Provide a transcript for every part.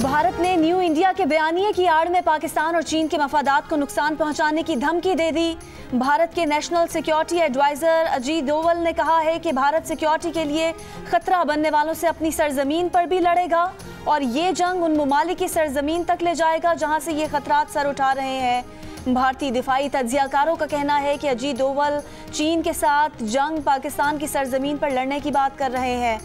भारत ने new India के बयानिए की आड़ में पाकिस्तान और चीन के मफादात को नुकसान पहुंचाने की धमकी दे दी। भारत के national security adviser Ajit Doval ने कहा है कि भारत सिक्योरिटी के लिए खतरा बनने वालों से अपनी सरजमीन पर भी लड़ेगा और ये जंग उन ममालिक की सरजमीन तक ले जाएगा जहां से ये खतरात सर उठा रहे हैं। भारतीय दिफाई तज्जियाकारों का कहना है कि अजीत डोवल चीन के साथ जंग पाकिस्तान की सरजमीन पर लड़ने की बात कर रहे हैं।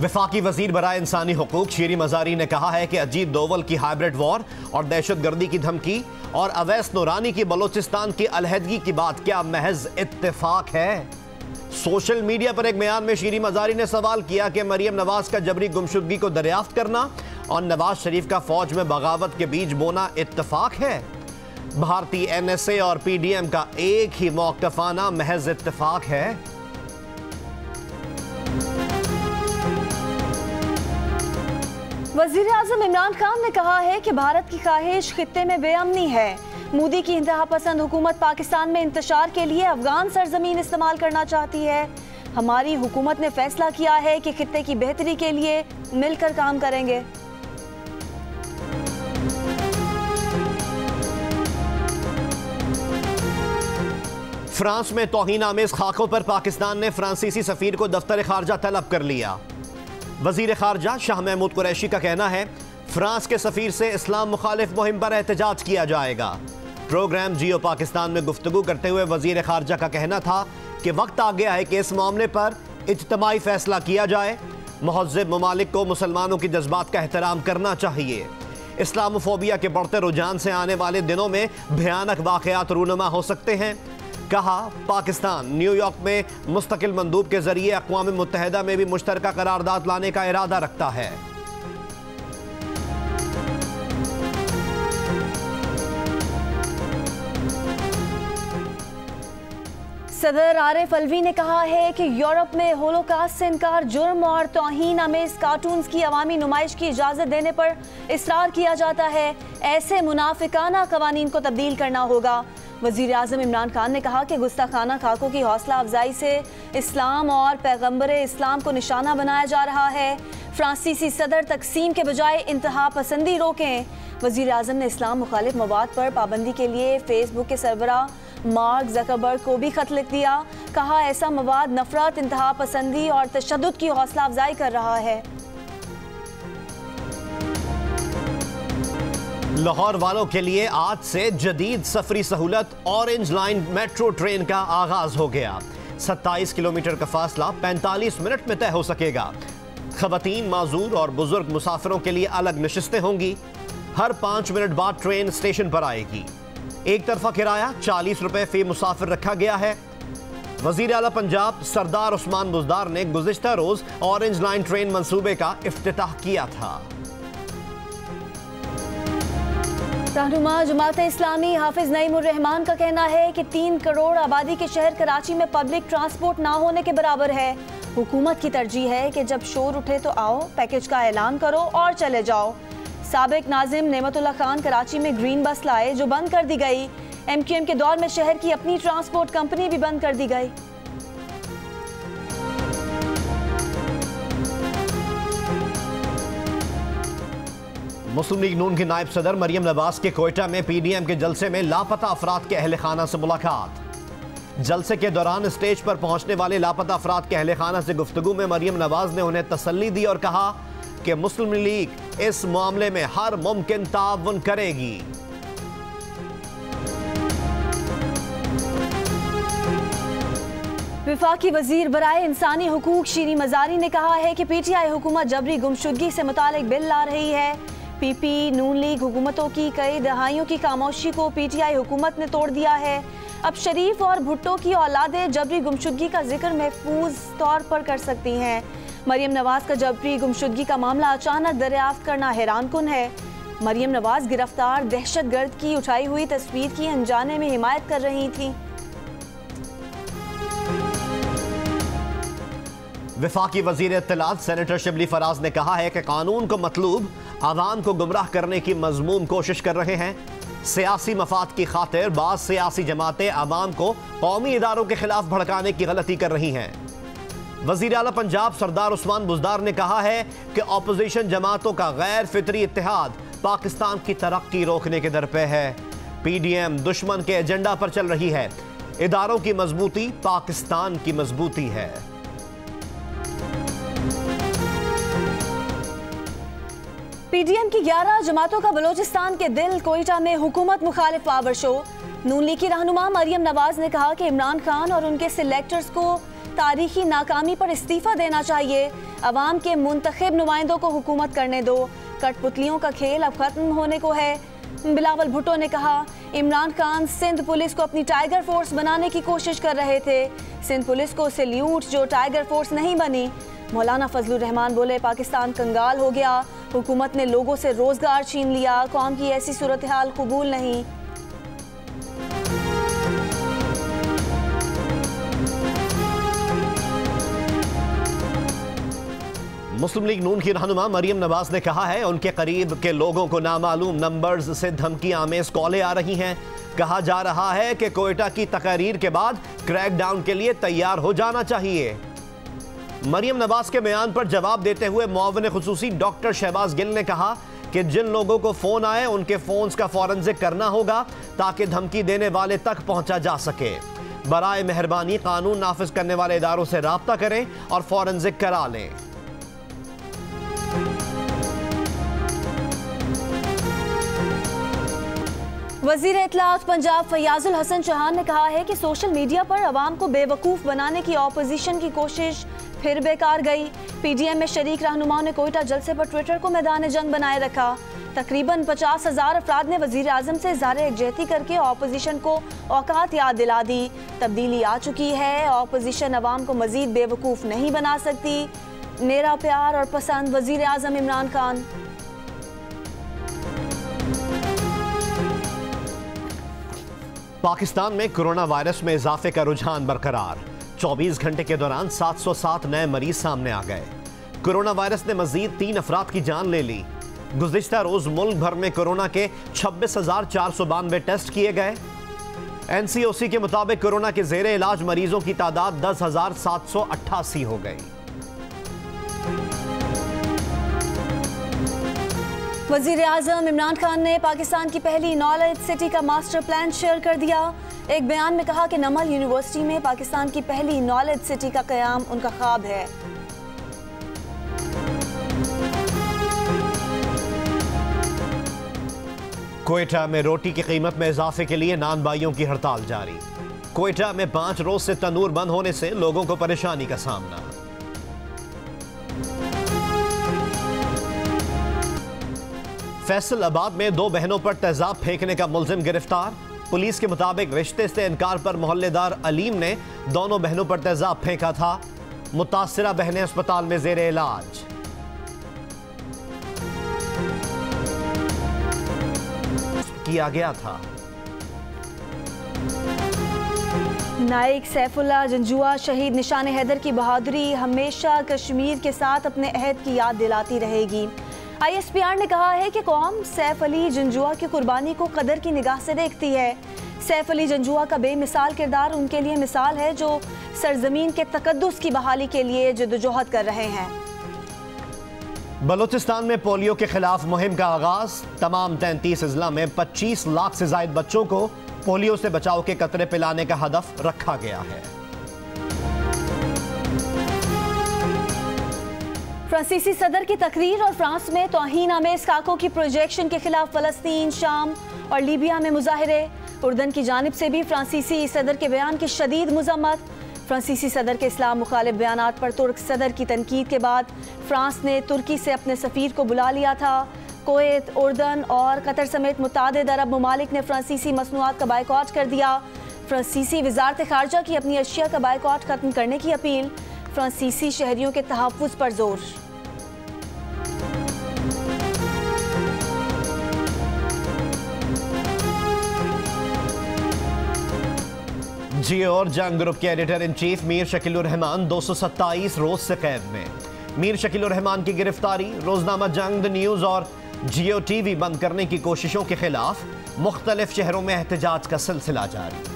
वफाकी वजीर बराए इंसानी हुकूक शीरी मजारी ने कहा है कि अजीत डोवल की हाइब्रिड वॉर और दहशतगर्दी की धमकी और अवैस नूरानी की बलोचिस्तान की अलहदगी की बात क्या महज इत्तेफाक है। सोशल मीडिया पर एक बयान में शीरी मजारी ने सवाल किया कि मरियम नवाज का जबरी गुमशुदगी को दरियाफ्त करना और नवाज शरीफ का फौज में बगावत के बीज बोना इत्तेफाक है। भारतीय NSA और PDM का एक ही मौक़िफ़ आना महज इत्तेफाक है। वज़ीर आज़म इमरान खान ने कहा है कि भारत की ख्वाहिश खित्ते में बेअमनी है। मोदी की इंतहा पसंद हुकूमत पाकिस्तान में इंतशार के लिए अफगान सरजमीन इस्तेमाल करना चाहती है। हमारी हुकूमत ने फैसला किया है कि खित्ते की बेहतरी के लिए मिलकर काम करेंगे। फ्रांस में तौहीन आमेज खाकों पर पाकिस्तान ने फ्रांसीसी सफीर को दफ्तर खारजा तलब कर लिया। वजीर खारजा शाह महमूद कुरैशी का कहना है फ्रांस के सफीर से इस्लाम मुखालिफ मुहिम पर एहतजाज किया जाएगा। प्रोग्राम जियो पाकिस्तान में गुफ्तगू करते हुए वजीर खारजा का कहना था कि वक्त आ गया है कि इस मामले पर इज्तिमाई फैसला किया जाए। मुहज़्ज़िब ममालिक को मुसलमानों की जज्बात का एहतराम करना चाहिए। इस्लामोफोबिया के बढ़ते रुझान से आने वाले दिनों में भयानक वाक़यात रूनुमा हो सकते हैं। कहा पाकिस्तान न्यूयॉर्क में मुस्तकिल मंदूब के जरिए अक़वाम मुत्तहिदा में भी मुश्तरका करारदाद लाने का इरादा रखता है। सदर आरिफ अलवी ने कहा है कि यूरोप में होलोकास्ट से इनकार जुर्म और तौहीन आमेज कार्टून्स की अवामी नुमाइश की इजाज़त देने पर इसरार किया जाता है। ऐसे मुनाफिकाना कवानीन को तब्दील करना होगा। वज़ीर आज़म इमरान खान ने कहा कि गुस्ताखाना खाकों की हौसला अफजाई से इस्लाम और पैगम्बर इस्लाम को निशाना बनाया जा रहा है। फ्रांसीसी सदर तकसीम के बजाय इंतहा पसंदी रोकें। वज़ीर आज़म ने इस्लाम मुखालिफ मवाद पर पाबंदी के लिए फेसबुक के सरबराह मार्क ज़करबर्ग को भी खत लिख दिया। कहा ऐसा मवाद नफरत, इंतहा पसंदी और तशद्दुद की हौसला अफजाई कर रहा है। लाहौर वालों के लिए आज से जदीद सफरी सहूलत ऑरेंज लाइन मेट्रो ट्रेन का आगाज हो गया। 27 किलोमीटर का फासला 45 मिनट में तय हो सकेगा। खवातीन, माजूर और बुजुर्ग मुसाफिरों के लिए अलग नशिस्तें होंगी। हर 5 मिनट बाद ट्रेन स्टेशन पर आएगी। एक तरफा किराया 40 रुपए फी मुसाफिर रखा गया है। वजीर आला पंजाब सरदार उस्मान बुज़दार ने गुज़िश्ता रोज ऑरेंज लाइन ट्रेन मंसूबे का इफ्तिताह किया था। रहनुमा जमात-ए इस्लामी हाफिज नईमुर रहमान का कहना है कि 3 करोड़ आबादी के शहर कराची में पब्लिक ट्रांसपोर्ट ना होने के बराबर है। हुकूमत की तरजीह है कि जब शोर उठे तो आओ, पैकेज का ऐलान करो और चले जाओ। साबिक नाजिम नेमतुल्लाह खान कराची में ग्रीन बस लाए जो बंद कर दी गई। MQM के दौर में शहर की अपनी ट्रांसपोर्ट कंपनी भी बंद कर दी गई। मुस्लिम लीग नून की नायब सदर मरियम नवाज के कोयटा में PDM के जलसे में लापता अफराद के अहले खाना से मुलाकात। जलसे के दौरान स्टेज पर पहुंचने वाले लापता अफराद के अहले खाना से गुफ्तगू में मरियम नवाज ने उन्हें तसल्ली दी और कहा कि मुस्लिम लीग इस मामले में हर मुमकिन ताउन करेगी। वफाकी वजीर बराए इंसानी हुकूक शीरी मजारी ने कहा है कि PTI हुकूमत जबरी गुमशुदगी से मुतालिक बिल ला रही है। PP नून लीग हुकूमतों की कई दहाइयों की खामोशी को PTI हुकूमत ने तोड़ दिया है। अब शरीफ और भुट्टो की औलादें जबरी गुमशुदगी का जिक्र महफूज तौर पर कर सकती हैं। मरियम नवाज का जबरी गुमशुदगी का मामला अचानक दरियाफ्त करना हैरानकुन है। मरियम नवाज गिरफ्तार दहशतगर्द की उठाई हुई तस्वीर की अनजाने में हिमायत कर रही थी। वफाकी वजीर इत्तलात सेनेटर शिबली फराज ने कहा है कि कानून को मतलूब आवाम को गुमराह करने की मजमूम कोशिश कर रहे हैं। सियासी मफाद की खातिर बाज़ सियासी जमातें आवाम को कौमी इदारों के खिलाफ भड़काने की गलती कर रही हैं। वज़ीर आला पंजाब सरदार उस्मान बुज़दार ने कहा है कि अपोजिशन जमातों का गैर फितरी इत्तेहाद पाकिस्तान की तरक्की रोकने के दर पे है। PDM दुश्मन के एजेंडा पर चल रही है। इदारों की मजबूती पाकिस्तान की मजबूती है। PDM की 11 जमातों का बलोचिस्तान के दिल कोयटा में हुकूमत मुखालिफ पावर शो। नून लीग की रहनुमा मरियम नवाज ने कहा कि इमरान खान और उनके सिलेक्टर्स को तारीखी नाकामी पर इस्तीफा देना चाहिए। अवाम के मुंतखब नुमाइंदों को हुकूमत करने दो। कठपुतलियों का खेल अब खत्म होने को है। बिलावल भुट्टो ने कहा इमरान खान सिंध पुलिस को अपनी टाइगर फोर्स बनाने की कोशिश कर रहे थे। सिंध पुलिस को सैल्यूट जो टाइगर फोर्स नहीं बनी। मौलाना फजलुर रहमान बोले पाकिस्तान कंगाल हो गया। हुकूमत ने लोगों से रोजगार छीन लिया। कौम की ऐसी सूरत हाल कबूल नहीं। मुस्लिम लीग नून की रहनुमा मरियम नवाज ने कहा है उनके करीब के लोगों को नामालूम नंबर्स से धमकी आमेज कॉलें आ रही हैं। कहा जा रहा है कि कोयटा की तकरीर के बाद क्रैकडाउन के लिए तैयार हो जाना चाहिए। मरियम नवाज के बयान पर जवाब देते हुए मुआविन खुसूसी डॉक्टर शहबाज गिल ने कहा कि जिन लोगों को फोन आए उनके फोन्स का फॉरेंसिक करना होगा ताकि धमकी देने वाले तक पहुंचा जा सके। बराए मेहरबानी कानून नाफिज करने वाले इदारों से राब्ता करें और फॉरेंसिक करा लें। वजीर इत्तलात पंजाब फयाजुल हसन चौहान ने कहा है कि सोशल मीडिया पर अवाम को बेवकूफ़ बनाने की ऑपोजिशन की कोशिश फिर बेकार गई। PDM में शरीक रहनुमाओं ने कोयटा जलसे पर ट्विटर को मैदान जंग बनाए रखा। तकरीबन 50,000 अफराद ने वजीर आजम से इज़हार यकजहती करके ऑपोजिशन को औकात याद दिला दी। तब्दीली आ चुकी है। ऑपोजिशन अवाम को मजीद बेवकूफ़ नहीं बना सकती। मेरा प्यार और पसंद वजीर आजम इमरान खान। पाकिस्तान में कोरोना वायरस में इजाफे का रुझान बरकरार। 24 घंटे के दौरान 707 नए मरीज सामने आ गए। कोरोना वायरस ने मजीद 3 अफराद की जान ले ली। गुज़िश्ता रोज मुल्क भर में कोरोना के 26,492 टेस्ट किए गए। NCOC के मुताबिक कोरोना के ज़ेरे इलाज मरीजों की तादाद 10,788 हो गई। वज़ीर आज़म इमरान खान ने पाकिस्तान की पहली नॉलेज सिटी का मास्टर प्लान शेयर कर दिया। एक बयान में कहा कि नमल यूनिवर्सिटी में पाकिस्तान की पहली नॉलेज सिटी का क़याम उनका ख्वाब है। कोयटा में रोटी की कीमत में इजाफे के लिए नान बाइयों की हड़ताल जारी। कोयटा में 5 रोज से तंदूर बंद होने से लोगों को परेशानी का सामना। फैसलाबाद में 2 बहनों पर तेजाब फेंकने का मुलजिम गिरफ्तार। पुलिस के मुताबिक रिश्ते से इनकार पर मोहल्लेदार अलीम ने दोनों बहनों पर तेजाब फेंका था। मुतासिरा बहनें अस्पताल में जेर इलाज। किया गया था। नाइक सैफुल्लाह जंजुआ शहीद निशान हैदर की बहादुरी हमेशा कश्मीर के साथ अपने अहद की याद दिलाती रहेगी। ISPR ने कहा है कि कौम सैफ अली जंजुआ की कुर्बानी को कदर की निगाह से देखती है। सैफ अली जंजुआ का बेमिसाल किरदार उनके लिए मिसाल है जो सरजमीन के तकद्दुस की बहाली के लिए जद्दोजहद कर रहे हैं। बलूचिस्तान में पोलियो के खिलाफ मुहिम का आगाज। तमाम 33 अजला में 25 लाख से ज्यादा बच्चों को पोलियो से बचाव के कतरे पिलाने का हदफ रखा गया है। फ्रांसीसी सदर की तकरीर और फ्रांस में तौहीन आमेज खाकों की प्रोजेक्शन के खिलाफ फलस्तीन, शाम और लीबिया में मुजाहिरे। उर्दन की जानिब से भी फ्रांसीसी सदर के बयान की शदीद मजम्मत। फ्रांसीसी सदर के इस्लाम मुखालिफ बयानात पर तुर्क सदर की तनकीद के बाद फ्रांस ने तुर्की से अपने सफ़ीर को बुला लिया था। कुवैत, उर्दन और कतर समेत मुतादिद अरब ममालिक ने फ्रांसीसी मसनूआत का बायकॉट कर दिया। फ्रांसीसी वजारत खारजा की अपनी अशिया का बायकॉट खत्म करने की अपील। फ्रांसीसी शहरियों के तहफ़्फ़ुज़ पर जोर। जियो और जंग ग्रुप के editor in chief Mir Shakilur Rahman 227 रोज से कैद में। मीर शकीलुर रहमान की गिरफ्तारी रोजनामा जंग, द न्यूज और जियो टीवी बंद करने की कोशिशों के खिलाफ मुख्तलिफ शहरों में एहतजाज का सिलसिला जारी।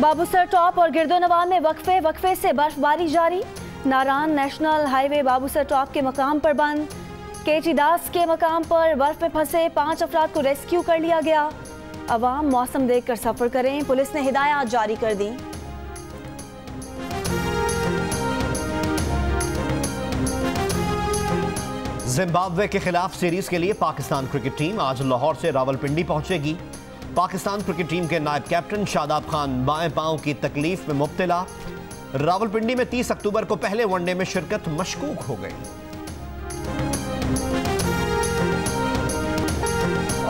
बाबूसर टॉप और गिरदोनवा में वक्फे से बर्फबारी जारी। नारान नेशनल हाईवे बाबूसर टॉप के मकाम पर बंद। केटी दास के मकाम पर बर्फ में फंसे 5 अफराद को रेस्क्यू कर लिया गया। अवाम मौसम देखकर सफर करें, पुलिस ने हिदायत जारी कर दी। जिम्बाब्वे के खिलाफ सीरीज के लिए पाकिस्तान क्रिकेट टीम आज लाहौर से रावलपिंडी पहुंचेगी। पाकिस्तान क्रिकेट टीम के नायब कैप्टन शादाब खान बाएं पांव की तकलीफ में मुब्तला। रावलपिंडी में 30 अक्टूबर को पहले वनडे में शिरकत मशकूक हो गई।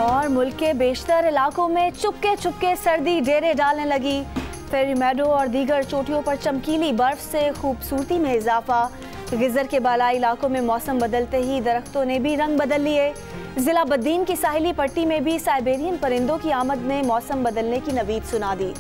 और मुल्क के बेशतर इलाकों में चुपके सर्दी डेरे डालने लगी। फेरी मेडो और दीगर चोटियों पर चमकीली बर्फ से खूबसूरती में इजाफा। गिजर के बालाई इलाकों में मौसम बदलते ही दरख्तों ने भी रंग बदल लिए। जिला बद्दीन की साहिली पट्टी में भी साइबेरियन परिंदों की आमद ने मौसम बदलने की नवीद सुना दी।